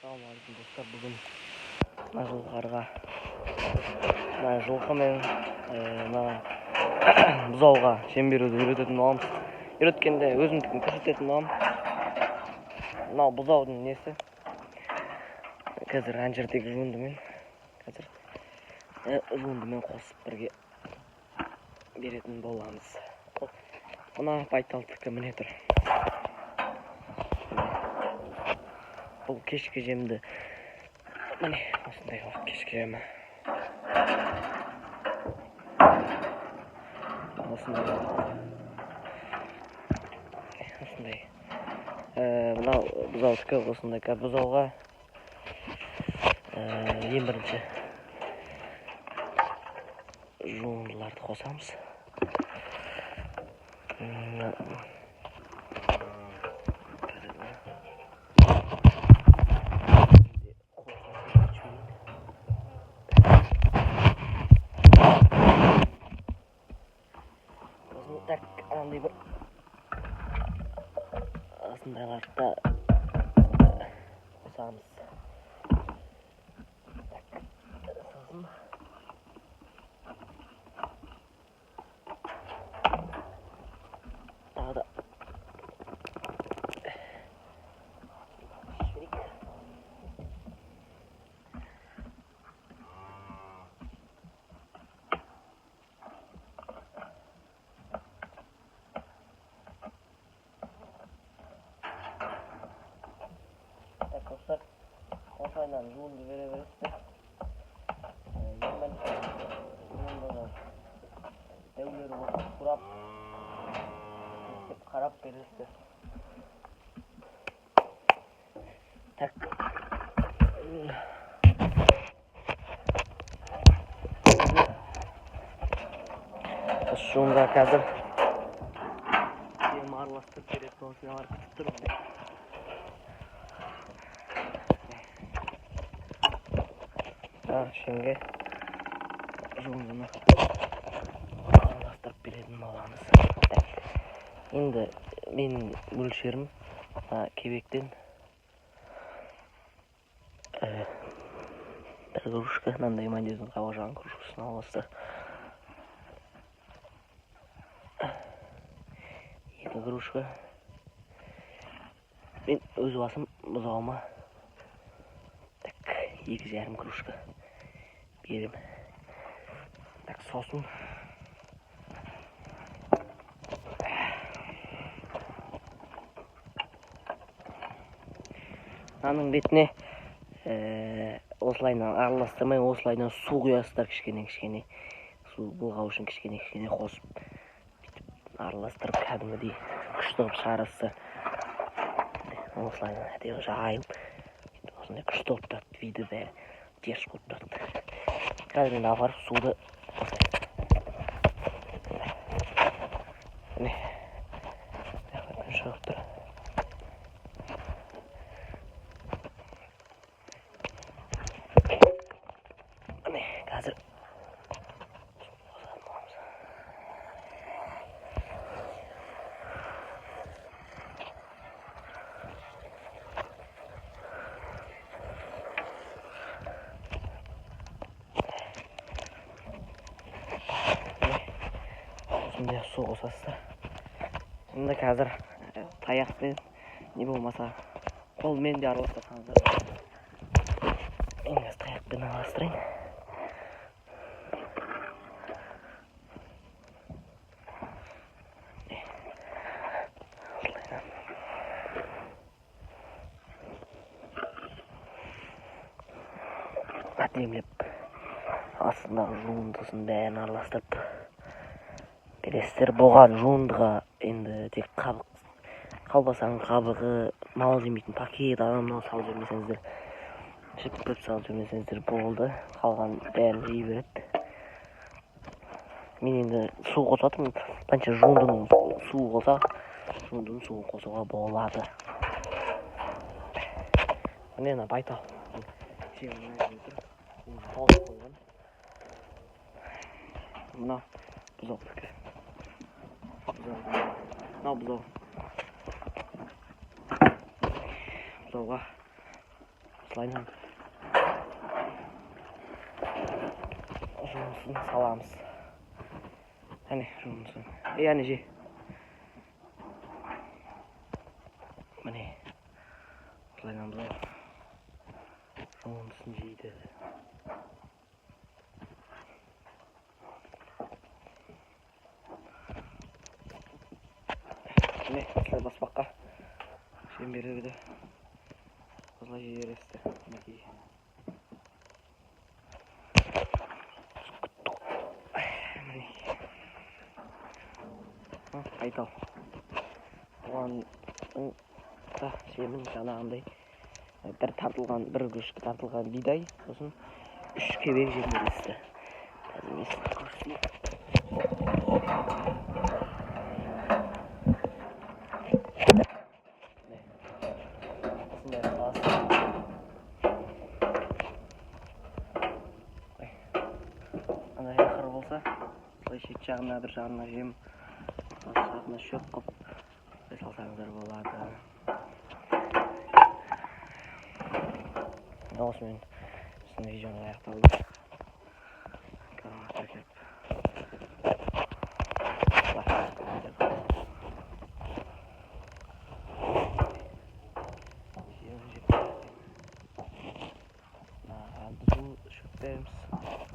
Assalamualaikum dostlar, bugün жылқарға жылқы мен бұзауға жем беруді үйрететін боламыз. Үйреткенде өзімдікін көрсететін боламын. Мынау бұзаудың несі. Қазір ана жердегі жуындымен қосып бірге беретін боламыз. Мына байталдікі міне тұр. Бұл кешкі жемді. Міне осындай болады кешкі жемі. Осындай. Мынау бұзаудікі осындай. Бұзауға ең бірінші жуындыларды қосамыз. Так, андай бір осындайларды қосамыз. Сосын тағы да dostlar, osayla жуынды бере бересіздер. Емен жуындыны дәулері отырып құрап, қарап бересіздер. Так. Осы жуынға қазір жем араластырып береді, осыны барып күтіп тұрмын. Şimdi жуындыны араластырып беретін боламыз. Енді менің мөлшерім кебектен бір кружка, мынандай мандездің қабажан кружкасын аласыздар. 2 кружка. Мен өз басым бұзауыма 2,5 кружка берем. Так, сосын аның бетіне осылайынан араластырмай, осылайынан су құясыздар, кішкене су былғау үшін кішкене қосып араластырып кәдімгідей күшті қылып шығарасыздар. Осылайынан әдейі жайылып осындай күшті болып тұрады, виді бәрі теріс болып тұрады. Қазір енді апарып суды міне күн шығып тұр. Міне қазір осындай су қосасыздар. Енді қазір таяқпен не болмаса қолмен де араластырсаңыздар. Енді таяқпен араластырайын. Әдемілеп астындағы жуындысын бәрін араластырып бересіздер. Бұған жуындыға енді тек қалбасаның қабығы, мал жемейтін пакет, адамнан салып жүрмесеңіздер, жіп салып жүрмесеңіздер болды. Қалған бәрін жей береді. Мен енді су қосатым, қанша жуындының суы болса, жуындының суын қосуға болады. Міне байтал. Мына бұзаудікі. Мынау бұзауға осылайынан жұмысын саламыз. Әне жұмысын. Әне же. Міне. Осылайынан бұл жұмысын жейді. Міне, осылай баспаққа. Шеңберлерді осылай жей бересіздер. Мінекей. Айтал. Бұғанның да жемін жаңағындай бір күшкі тартылған бидай, сосын 3 кебек жем бересіздер. Андай ақыр болса, шет жағына бір жағына жем, жағына шөп қып салсаңыздар болады. Осымен біздің видеоны аяқталды. Каналға келіп бұл шөптеріміз